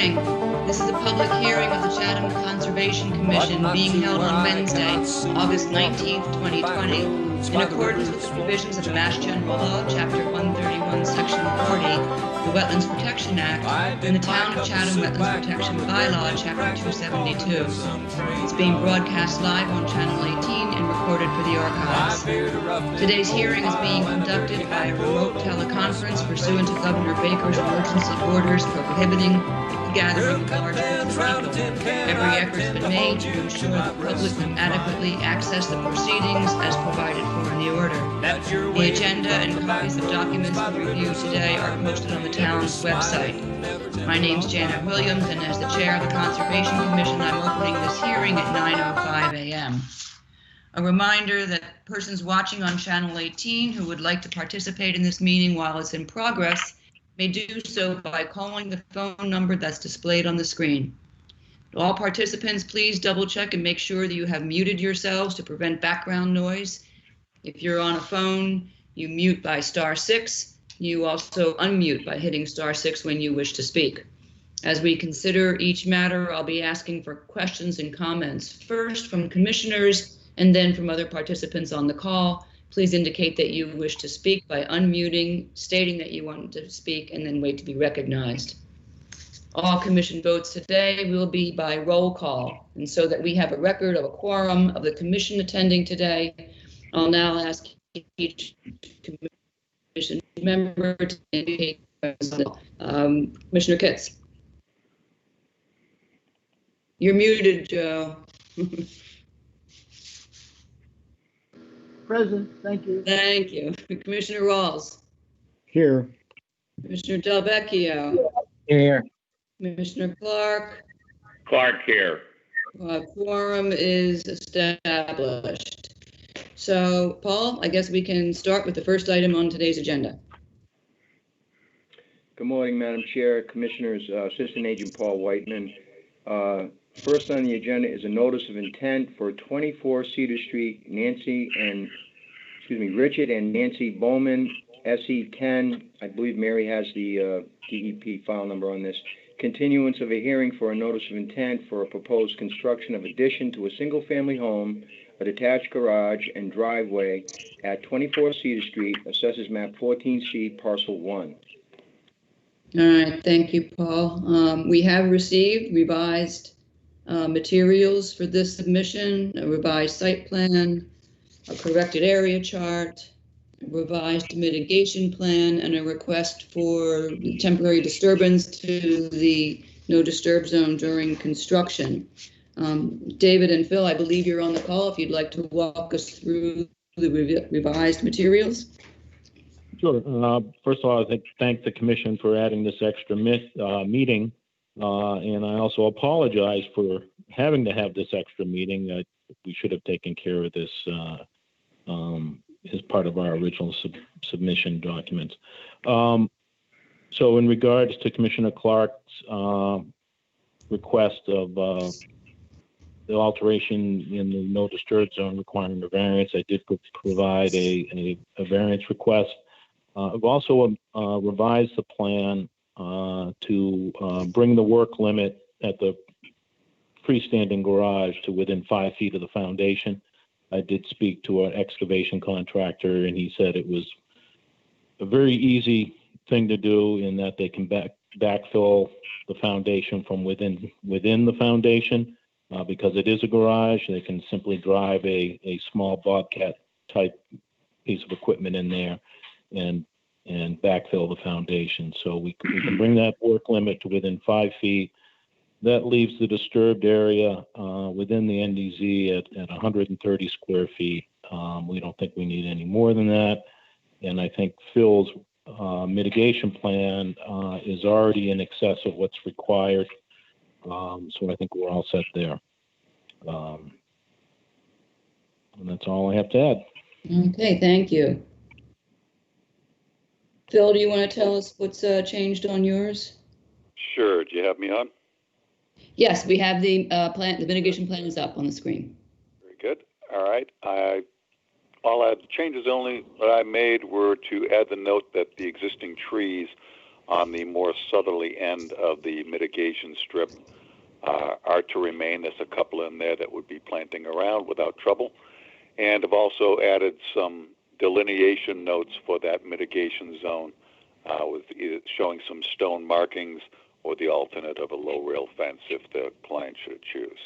morning. This is a public hearing of the Chatham Conservation Commission being held on Wednesday, August 19th, 2020, in accordance with the provisions of Mass General Law, Chapter 131, Section 40, the Wetlands Protection Act, and the Town of Chatham Wetlands Protection Bylaw, Chapter 272. It's being broadcast live on Channel 18 and recorded for the archives. Today's hearing is being conducted by a remote teleconference pursuant to Governor Baker's emergency orders prohibiting the gathering of large groups of people. Every effort's been made to ensure the public can adequately access the proceedings as provided for in the order. The agenda and copies of documents to review today are posted on the town's website. My name's Janet Williams, and as the chair of the Conservation Commission, I'm opening this hearing at 9:05 a.m. A reminder that persons watching on Channel 18 who would like to participate in this meeting while it's in progress may do so by calling the phone number that's displayed on the screen. All participants, please double check and make sure that you have muted yourselves to prevent background noise. If you're on a phone, you mute by *6. You also unmute by hitting *6 when you wish to speak. As we consider each matter, I'll be asking for questions and comments, first from commissioners and then from other participants on the call. Please indicate that you wish to speak by unmuting, stating that you want to speak, and then wait to be recognized. All commission votes today will be by roll call, and so that we have a record of a quorum of the commission attending today, I'll now ask each commission member to indicate. Commissioner Kitts. You're muted, Joe. Present, thank you. Thank you. Commissioner Rawls. Here. Commissioner Del Vecchio. Here. Commissioner Clark. Clark here. Quorum is established. So, Paul, I guess we can start with the first item on today's agenda. Good morning, Madam Chair, Commissioners, Assistant Agent Paul Whiteman. First on the agenda is a notice of intent for 24 Cedar Street, Richard and Nancy Bowman, SE10. I believe Mary has the DEP file number on this. Continuance of a hearing for a notice of intent for a proposed construction of addition to a single-family home, a detached garage and driveway at 24 Cedar Street, Assessors Map 14C, Parcel 1. All right, thank you, Paul. We have received revised materials for this submission, a revised site plan, a corrected area chart, a revised mitigation plan, and a request for temporary disturbance to the no disturb zone during construction. David and Phil, I believe you're on the call if you'd like to walk us through the revised materials. Sure. First of all, I thank the commission for adding this extra meeting. And I also apologize for having to have this extra meeting. We should have taken care of this as part of our original submission documents. So in regards to Commissioner Clark's request of the alteration in the no disturb zone requiring a variance, I did provide a variance request. I've also revised the plan to bring the work limit at the freestanding garage to within 5 feet of the foundation. I did speak to an excavation contractor, and he said it was a very easy thing to do in that they can backfill the foundation from within the foundation. Because it is a garage, they can simply drive a small Bobcat type piece of equipment in there and backfill the foundation. So we can bring that work limit to within 5 feet. That leaves the disturbed area within the NDZ at 130 square feet. We don't think we need any more than that. And I think Phil's mitigation plan is already in excess of what's required. So I think we're all set there. And that's all I have to add. Okay, thank you. Phil, do you want to tell us what's changed on yours? Sure. Do you have me on? Yes, we have the plan. The mitigation plan is up on the screen. Very good. All right. All the changes only that I made were to add the note that the existing trees on the more southerly end of the mitigation strip are to remain. There's a couple in there that would be planting around without trouble. And have also added some delineation notes for that mitigation zone with either showing some stone markings or the alternate of a low rail fence if the client should choose.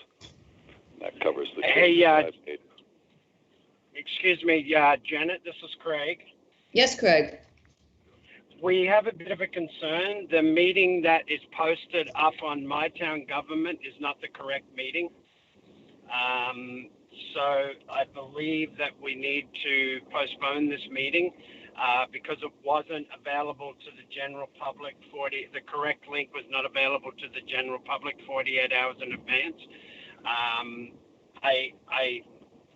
And that covers the changes that I've made. Excuse me, Janet, this is Craig. Yes, Craig. We have a bit of a concern. The meeting that is posted up on My Town Government is not the correct meeting. So I believe that we need to postpone this meeting because it wasn't available to the general public. The correct link was not available to the general public 48 hours in advance.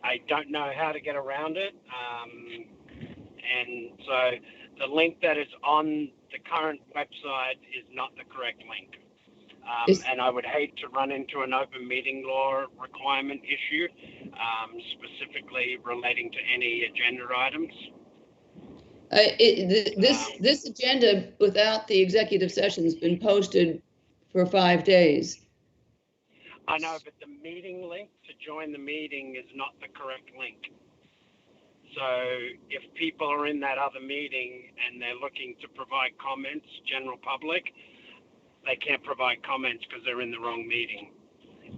I don't know how to get around it. And so the link that is on the current website is not the correct link. And I would hate to run into an open meeting law requirement issue, specifically relating to any agenda items. This agenda without the executive session has been posted for 5 days. I know, but the meeting link to join the meeting is not the correct link. So if people are in that other meeting and they're looking to provide comments, general public, they can't provide comments because they're in the wrong meeting.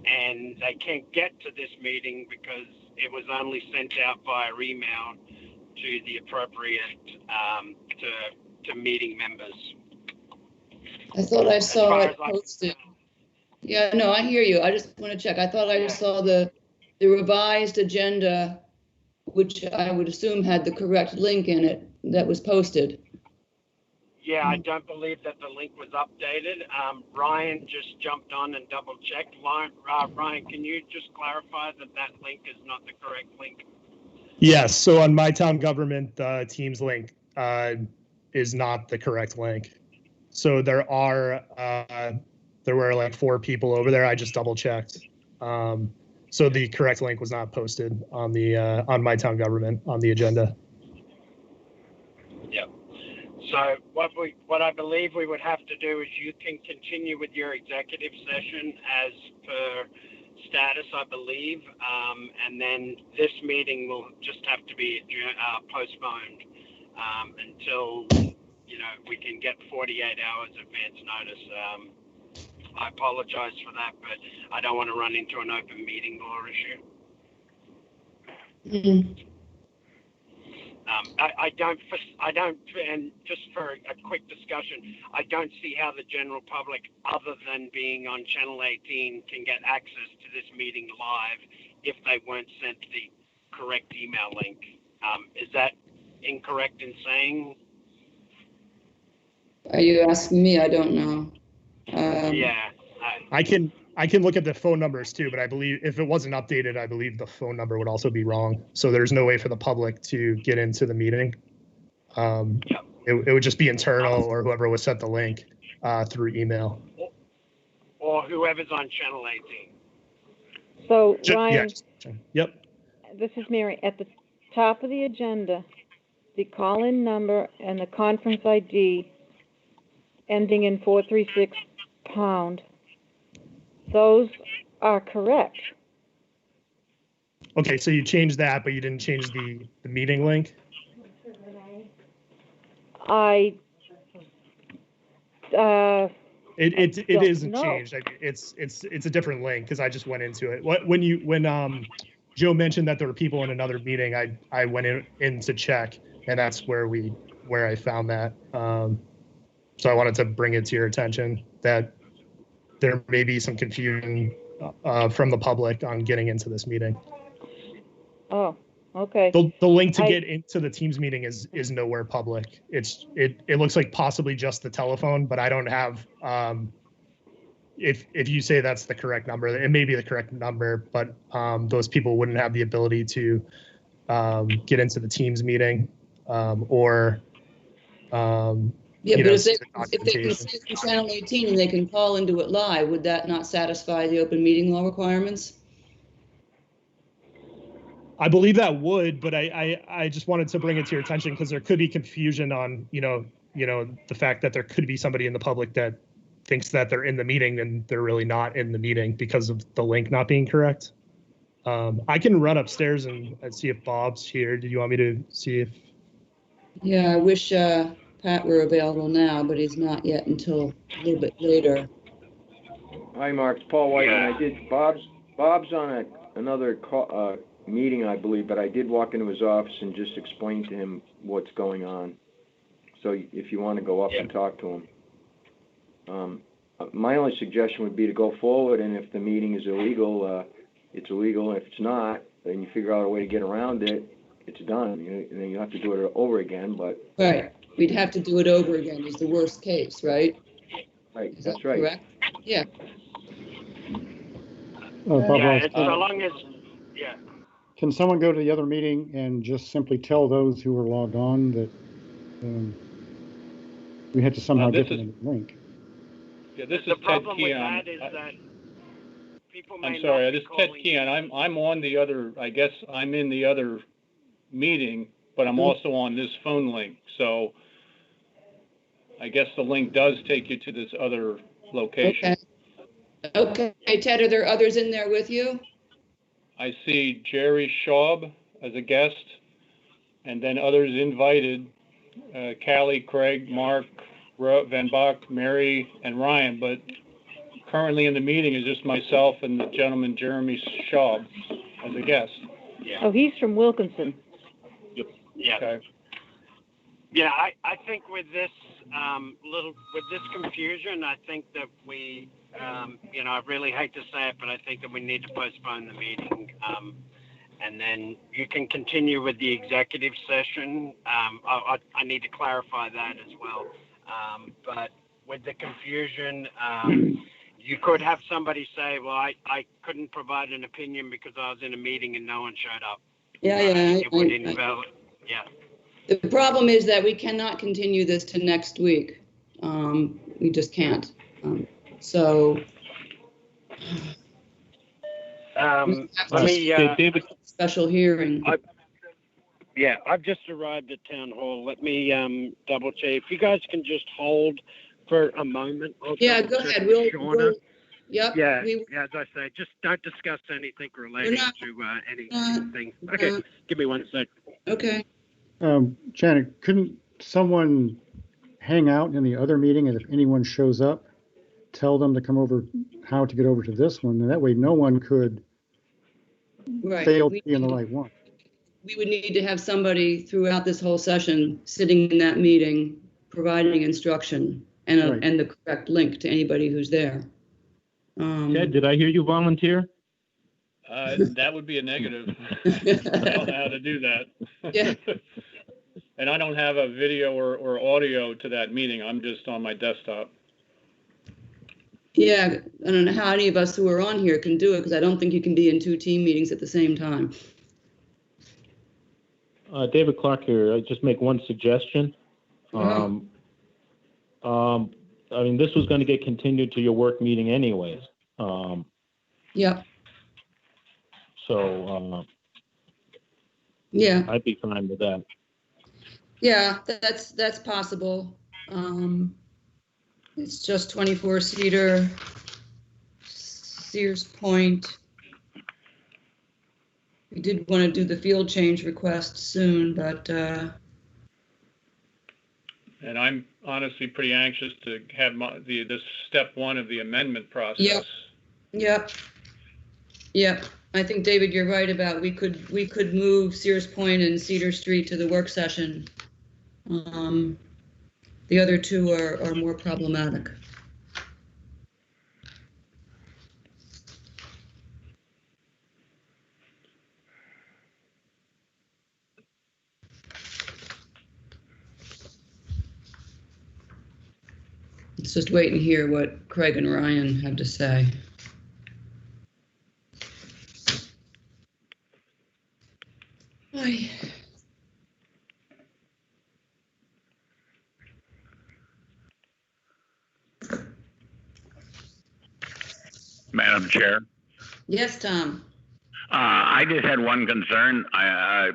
And they can't get to this meeting because it was only sent out via email to the appropriate, to meeting members. I thought I saw it posted. Yeah, no, I hear you. I just want to check. I thought I saw the revised agenda, which I would assume had the correct link in it, that was posted. Yeah, I don't believe that the link was updated. Ryan just jumped on and double checked. Ryan, can you just clarify that link is not the correct link? Yes, so on My Town Government, Teams link is not the correct link. So there were like 4 people over there. I just double checked. So the correct link was not posted on the on My Town Government on the agenda. Yep. So what I believe we would have to do is you can continue with your executive session as per status, I believe, and then this meeting will just have to be postponed until we can get 48 hours advance notice. I apologize for that, but I don't want to run into an open meeting law issue. Mm-hmm. I don't, and just for a quick discussion, I don't see how the general public, other than being on Channel 18, can get access to this meeting live if they weren't sent the correct email link. Is that incorrect in saying? Are you asking me? I don't know. Yeah. I can look at the phone numbers too, but I believe if it wasn't updated, I believe the phone number would also be wrong. So there's no way for the public to get into the meeting. It would just be internal or whoever was sent the link through email. Or whoever's on Channel 18. So Ryan, Yep. This is Mary. At the top of the agenda, the call-in number and the conference ID ending in 436 pound. Those are correct. Okay, so you changed that, but you didn't change the meeting link? It isn't changed. It's a different link because I just went into it. When Joe mentioned that there were people in another meeting, I went in to check, and that's where I found that. So I wanted to bring it to your attention that there may be some confusion from the public on getting into this meeting. Oh, okay. The link to get into the Teams meeting is nowhere public. It looks like possibly just the telephone, but I don't have. If you say that's the correct number, it may be the correct number, but those people wouldn't have the ability to get into the Teams meeting or. Yeah, but if they can see it from Channel 18 and they can call into it live, would that not satisfy the open meeting law requirements? I believe that would, but I just wanted to bring it to your attention because there could be confusion on, the fact that there could be somebody in the public that thinks that they're in the meeting and they're really not in the meeting because of the link not being correct. I can run upstairs and see if Bob's here. Did you want me to see if? Yeah, I wish Pat were available now, but he's not yet until a little bit later. Hi, Mark. It's Paul White. And I did. Bob's on another meeting, I believe, but I did walk into his office and just explain to him what's going on. So if you want to go up and talk to him, my only suggestion would be to go forward, and if the meeting is illegal, it's illegal. If it's not, then you figure out a way to get around it. It's done. And then you have to do it over again. But right, we'd have to do it over again. Is the worst case, right? Right. Is That's that right. correct? Yeah. Bob, Yeah, it's so long as, yeah. can someone go to the other meeting and just simply tell those who were logged on that we had to somehow get them a link? Yeah, this is The Ted problem with Keon. that is that people may I'm sorry, not this be is Ted calling. Keon. I'm on the other, I guess I'm in the other meeting, but I'm also on this phone link. So I guess the link does take you to this other location. Okay, Ted, are there others in there with you? I see Jerry Schaub as a guest, and then others invited, Callie, Craig, Mark, Van Bach, Mary, and Ryan, but currently in the meeting is just myself and the gentleman, Jeremy Schaub, as a guest. Yeah. Oh, he's from Wilkinson. Yeah. Okay. Yeah, I think with this with this confusion, I think that we, I really hate to say it, but I think that we need to postpone the meeting. And then you can continue with the executive session. I need to clarify that as well. But with the confusion, you could have somebody say, well, I couldn't provide an opinion because I was in a meeting and no one showed up. It would invalid. Yeah. The problem is that we cannot continue this to next week. We just can't. Let me. David, Special hearing. I've just arrived at town hall. Let me double check. If you guys can just hold for a moment. Yeah, go ahead. We'll yep. Yeah, as I say, just don't discuss anything related to anything. Okay, give me 1 sec. Okay. Janet, couldn't someone hang out in the other meeting, and if anyone shows up, tell them to come over, how to get over to this one, and that way no one could fail to be in the right one. We would need to have somebody throughout this whole session sitting in that meeting, providing instruction and the correct link to anybody who's there. Ted, did I hear you volunteer? that would be a negative. I don't know how to do that. Yeah. And I don't have a video or audio to that meeting. I'm just on my desktop. Yeah, I don't know how any of us who are on here can do it, because I don't think you can be in two team meetings at the same time. David Clark here. I just make one suggestion. I mean, this was going to get continued to your work meeting anyways. Yep. So, yeah, I'd be fine with that. Yeah, that's possible. It's just 24 Cedar, Sears Point. We did want to do the field change request soon, but and I'm honestly pretty anxious to have this step one of the amendment process. Yep. I think, David, you're right about we could move Sears Point and Cedar Street to the work session. The other two are more problematic. Let's just wait and hear what Craig and Ryan have to say. Hi. Madam Chair. Yes, Tom. I just had one concern,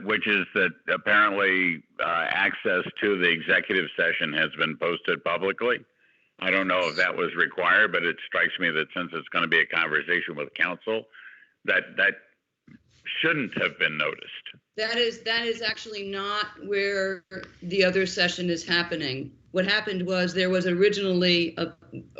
which is that apparently access to the executive session has been posted publicly. I don't know if that was required, but it strikes me that since it's going to be a conversation with council, that shouldn't have been noticed. That is actually not where the other session is happening. What happened was there was originally a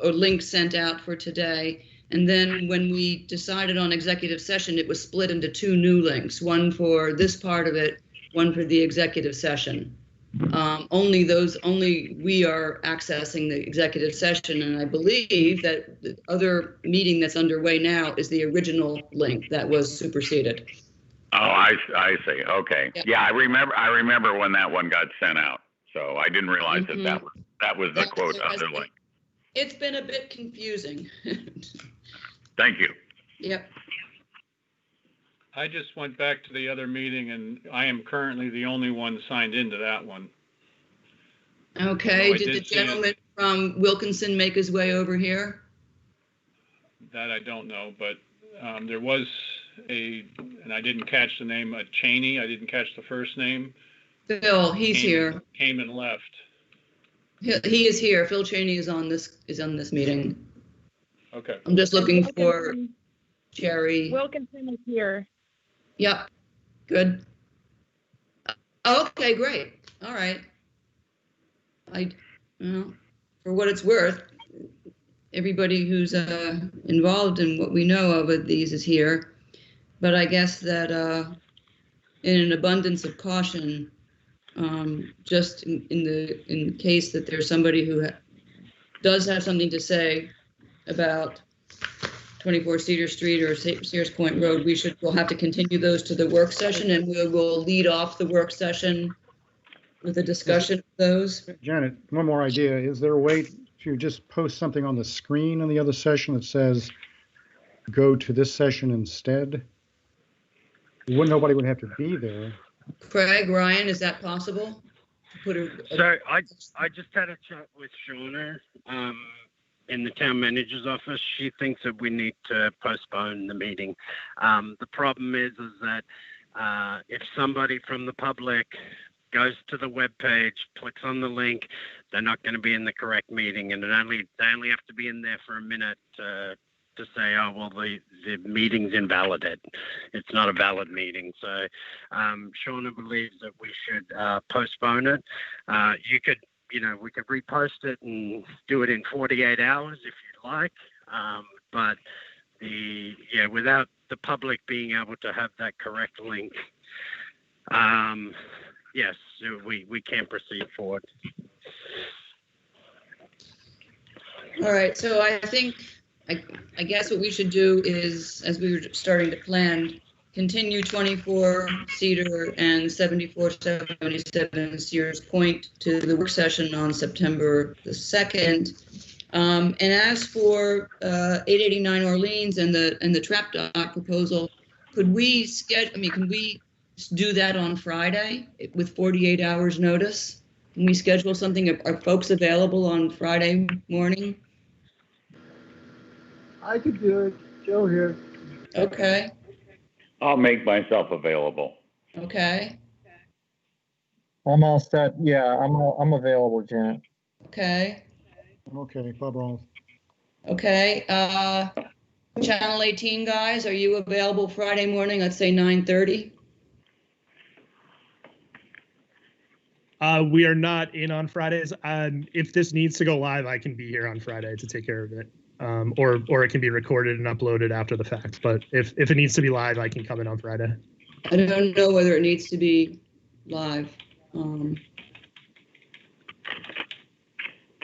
link sent out for today, and then when we decided on executive session, it was split into two new links, one for this part of it, one for the executive session. Only we are accessing the executive session, and I believe that the other meeting that's underway now is the original link that was superseded. Oh, I see. Okay. Yeah. Yeah, I remember when that one got sent out. So I didn't realize that was the quote other link. It's been a bit confusing. Thank you. Yep. I just went back to the other meeting, and I am currently the only one signed into that one. Okay, I did the did see gentleman from Wilkinson make his way over here? That I don't know, but there was and I didn't catch the name, Cheney. I didn't catch the first name. Phil, he's here. Came and left. He is here. Phil Cheney is on this meeting. Okay. I'm just looking for Jerry. Wilkinson is here. Yep. Good. Okay, great. All right. For what it's worth, everybody who's involved in what we know of these is here. But I guess that in an abundance of caution, just in the case that there's somebody who does have something to say about 24 Cedar Street or Sears Point Road, we'll have to continue those to the work session, and we will lead off the work session with a discussion of those. Janet, one more idea. Is there a way to just post something on the screen in the other session that says, go to this session instead? Nobody would have to be there. Craig, Ryan, is that possible? So I just had a chat with Shauna in the town manager's office. She thinks that we need to postpone the meeting. The problem is that if somebody from the public goes to the web page, clicks on the link, they're not going to be in the correct meeting, and they only have to be in there for a minute to say, oh, well, the meeting's invalid. It's not a valid meeting. So Shauna believes that we should postpone it. We could repost it and do it in 48 hours if you'd like. But without the public being able to have that correct link, yes, we can't proceed forward. All right, so I guess what we should do is, as we were starting to plan, continue 24 Cedar and 7477 Sears Point to the work session on September the 2nd. And as for 889 Orleans and the trap dock proposal, can we do that on Friday with 48 hours notice? Can we schedule something? Are folks available on Friday morning? I could do it. Joe here. Okay. I'll make myself available. Okay. I'm all set. Yeah, I'm available, Janet. Okay. Okay, Bob Ross. Okay. Channel 18 guys, are you available Friday morning? Let's say 9:30. We are not in on Fridays. If this needs to go live, I can be here on Friday to take care of it. Or it can be recorded and uploaded after the fact. But if it needs to be live, I can come in on Friday. I don't know whether it needs to be live.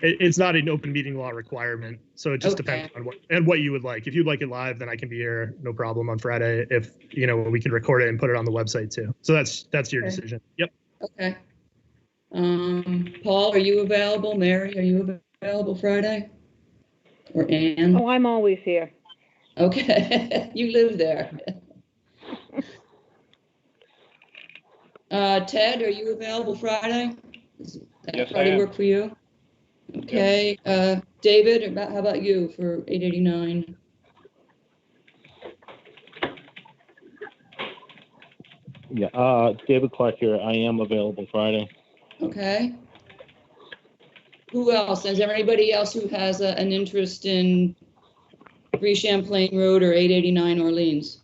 It's not an open meeting law requirement, so it just depends on what you would like. If you'd like it live, then I can be here, no problem, on Friday. If we can record it and put it on the website too. So that's your decision. Yep. Okay. Paul, are you available? Mary, are you available Friday? Or Ann? Oh, I'm always here. Okay, you live there. Ted, are you available Friday? Does that Yes, Friday I am. work for you? Okay, David, how about you for 889? Yeah, David Clark here. I am available Friday. Okay. Who else? Is there anybody else who has an interest in 3 Champlain Road or 889 Orleans?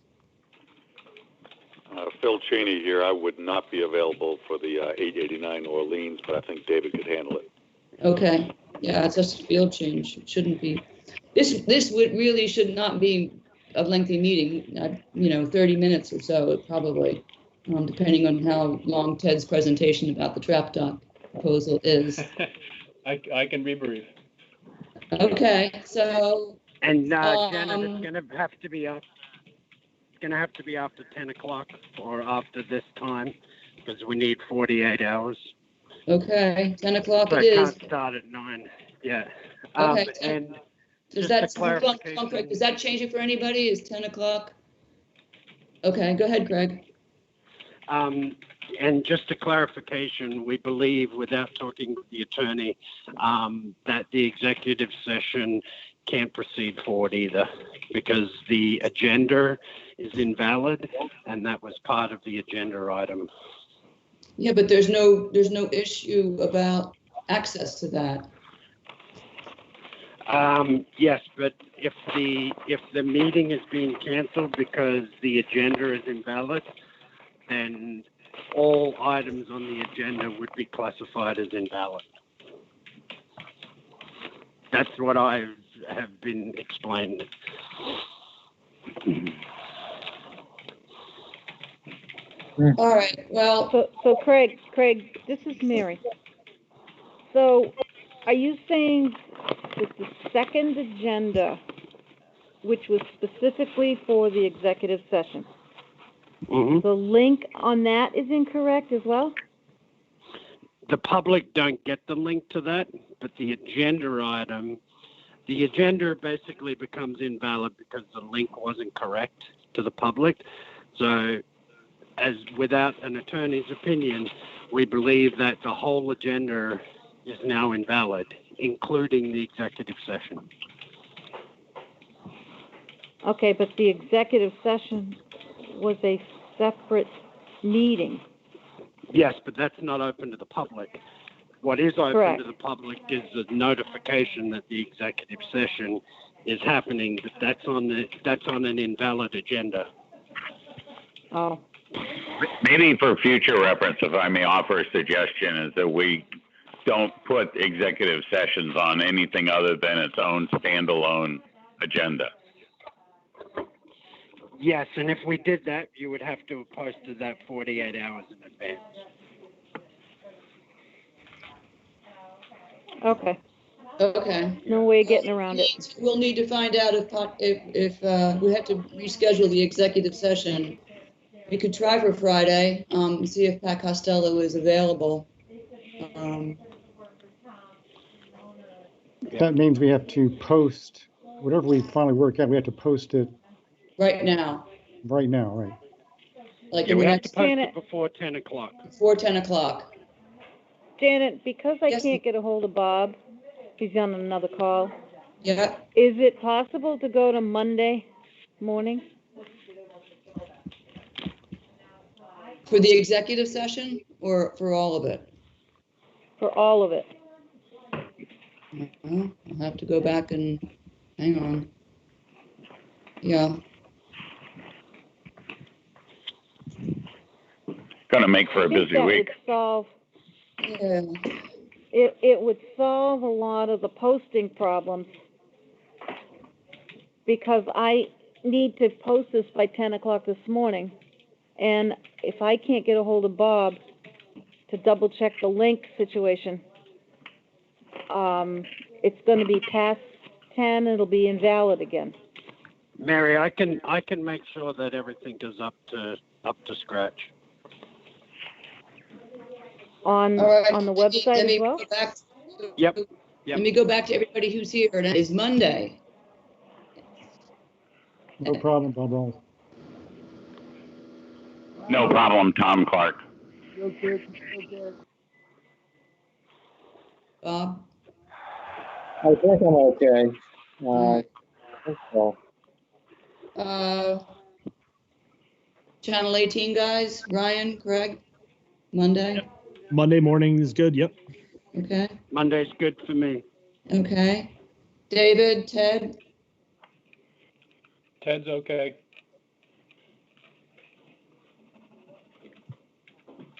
Phil Cheney here. I would not be available for the 889 Orleans, but I think David could handle it. Okay. Yeah, it's just a field change. It shouldn't be. This really should not be a lengthy meeting. 30 minutes or so, probably, depending on how long Ted's presentation about the trap dock proposal is. I can be brief. Okay, so. And Janet, it's going to have to be up. It's going to have to be after 10 o'clock or after this time because we need 48 hours. Okay, 10 o'clock So it is. can't start at 9. Yeah. Okay. And Does just a does that change it for anybody? Is 10 o'clock? Okay, go ahead, Craig. And just a clarification, we believe, without talking with the attorney, that the executive session can't proceed forward either because the agenda is invalid and that was part of the agenda item. Yeah, but there's no issue about access to that. Yes, but if the meeting is being canceled because the agenda is invalid, then all items on the agenda would be classified as invalid. That's what I have been explained. All right, well. So Craig, this is Mary. So are you saying that the second agenda, which was specifically for the executive session, the link on that is incorrect as well? The public don't get the link to that, but the agenda basically becomes invalid because the link wasn't correct to the public. So as without an attorney's opinion, we believe that the whole agenda is now invalid, including the executive session. Okay, but the executive session was a separate meeting. Yes, but that's not open to the public. What is open Correct. to the public is the notification that the executive session is happening, but that's on an invalid agenda. Oh. Maybe for future reference, if I may offer a suggestion, is that we don't put executive sessions on anything other than its own standalone agenda. Yes, and if we did that, you would have to have posted that 48 hours in advance. Okay. Okay. No way of getting around it. We'll need to find out if we have to reschedule the executive session. We could try for Friday, see if Pat Costello is available. That means we have to post, whatever we finally work out, we have to post it Right now. right now, right? Like Yeah, in we the have to next, post it before 10 o'clock. before 10 o'clock. Janet, because I Yes. can't get a hold of Bob, he's on another call. Yeah. Is it possible to go to Monday morning? For the executive session or for all of it? For all of it. I'll have to go back and hang on. Yeah. Going to make for a busy week. Yeah. It would solve a lot of the posting problems because I need to post this by 10 o'clock this morning. And if I can't get a hold of Bob to double check the link situation, it's going to be past 10. It'll be invalid again. Mary, I can make sure that everything is up to scratch. On All right. on the website Let as me well? go back. Yep. Let me go back to everybody who's here. And it is Monday. No problem, Bob Rawls. No problem, Tom Clark. Bob? I think I'm okay. I think so. Channel 18 guys, Ryan, Craig, Monday? Monday morning is good. Yep. Okay, Monday's good for me. okay. David, Ted, Ted's okay.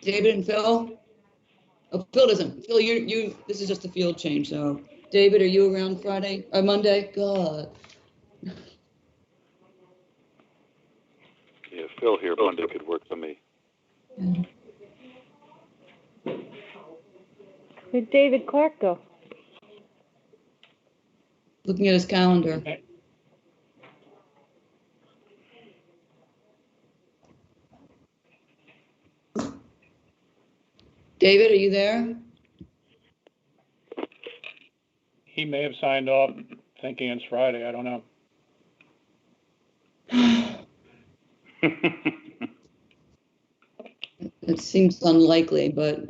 David and Phil? Oh, Phil doesn't. Phil, this is just a field change, so. David, are you around Friday, or Monday? God. Yeah, Phil here Monday could work for me. Where'd David Clark go? Looking at his calendar. David, are you there? He may have signed off thinking it's Friday. I don't know. It seems unlikely, but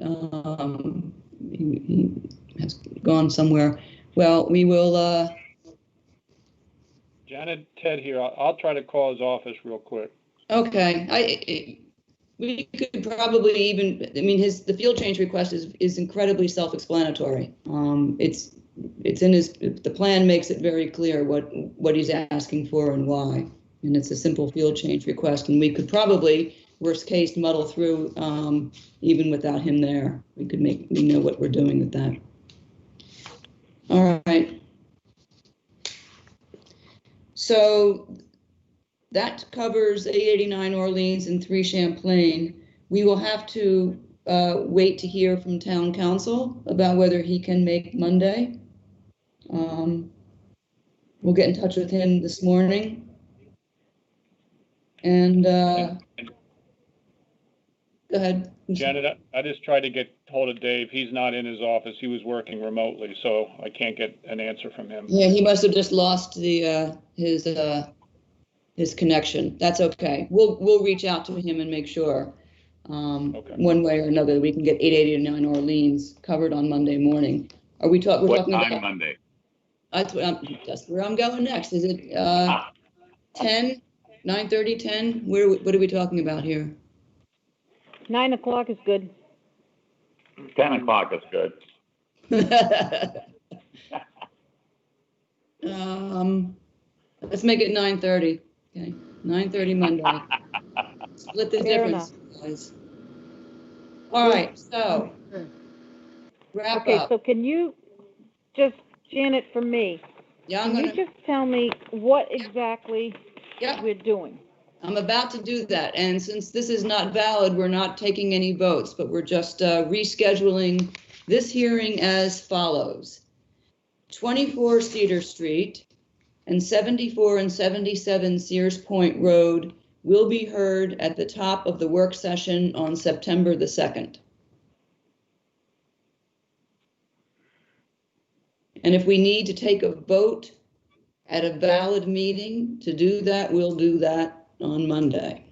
he has gone somewhere. Well, we will, Janet, Ted here. I'll try to call his office real quick. okay. We could probably even, I mean, the field change request is incredibly self-explanatory. It's in the plan makes it very clear what he's asking for and why. And it's a simple field change request, and we could probably, worst case, muddle through even without him there. We know what we're doing with that. All right. So that covers 889 Orleans and 3 Champlain. We will have to wait to hear from town council about whether he can make Monday. We'll get in touch with him this morning. And go ahead. Janet, I just tried to get hold of Dave. He's not in his office. He was working remotely, so I can't get an answer from him. Yeah, he must have just lost his connection. That's okay. We'll reach out to him and make sure Okay. one way or another that we can get 889 Orleans covered on Monday morning. Are we talking? What time Monday? That's where I'm going next. Is it 10, 9:30, 10? What are we talking about here? 9 o'clock is good. 10 o'clock is good. Let's make it 9:30. Okay, 9:30 Monday. Split the Fair difference, guys. All right, so wrap Okay, up. so can you just, Janet, for me, Yeah, can you just tell me what exactly we're doing? I'm about to do that, and since this is not valid, we're not taking any votes, but we're just rescheduling this hearing as follows. 24 Cedar Street and 74 and 77 Sears Point Road will be heard at the top of the work session on September the 2nd. And if we need to take a vote at a valid meeting to do that, we'll do that on Monday.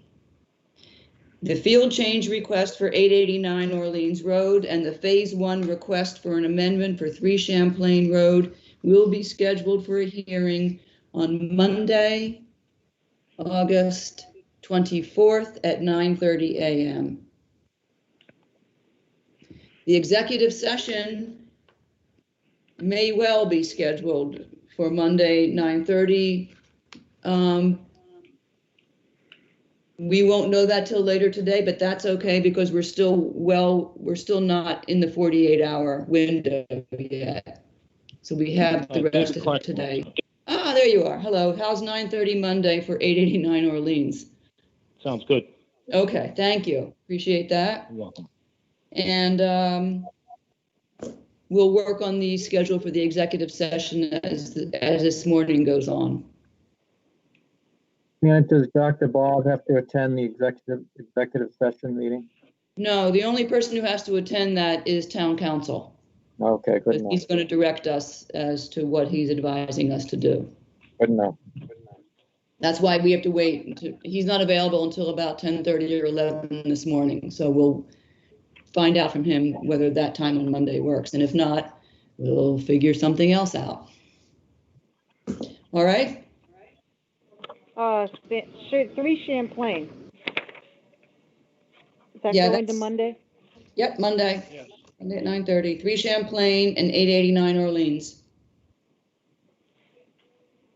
The field change request for 889 Orleans Road and the Phase 1 request for an amendment for 3 Champlain Road will be scheduled for a hearing on Monday, August 24th at 9:30 a.m. The executive session may well be scheduled for Monday, 9:30. We won't know that till later today, but that's okay because we're still not in the 48-hour window yet. So we have the rest of today. Ah, there you are. Hello. How's 9:30 Monday for 889 Orleans? Sounds good. Okay, thank you. Appreciate that. You're welcome. And we'll work on the schedule for the executive session as this morning goes on. And does Dr. Bob have to attend the executive session meeting? No, the only person who has to attend that is town council. Okay, good enough. He's going to direct us as to what he's advising us to do. Good enough. That's why we have to wait. He's not available until about 10:30 or 11 this morning. So we'll find out from him whether that time on Monday works. And if not, we'll figure something else out. All right? 3 Champlain. Is that Yeah, going to that's- Monday? Yep, Monday. Yes. Monday at 9:30. 3 Champlain and 889 Orleans.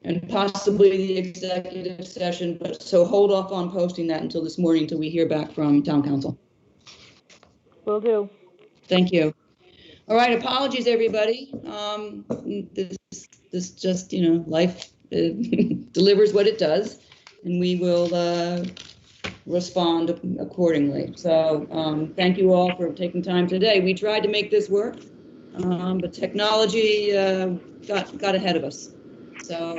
And possibly the executive session, but so hold off on posting that until this morning, until we hear back from town council. Will do. Thank you. All right, apologies, everybody. This just, life delivers what it does, and we will respond accordingly. So thank you all for taking time today. We tried to make this work, but technology got ahead of us. So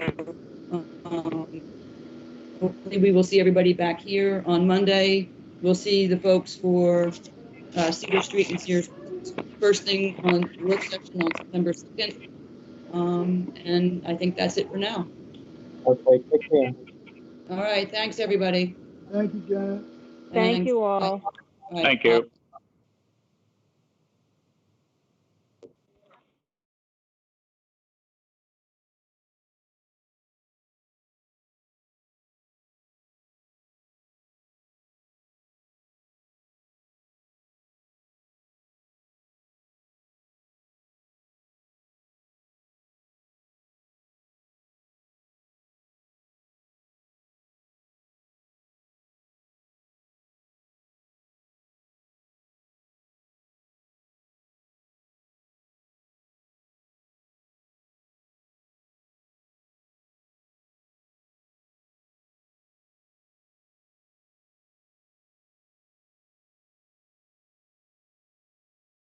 hopefully we will see everybody back here on Monday. We'll see the folks for Cedar Street and Sears first thing on the work session on September 2nd. And I think that's it for now. Okay, take care. All right, thanks, everybody. Thank you, Janet. Thank Thanks. you Bye. all. All right, Thank you.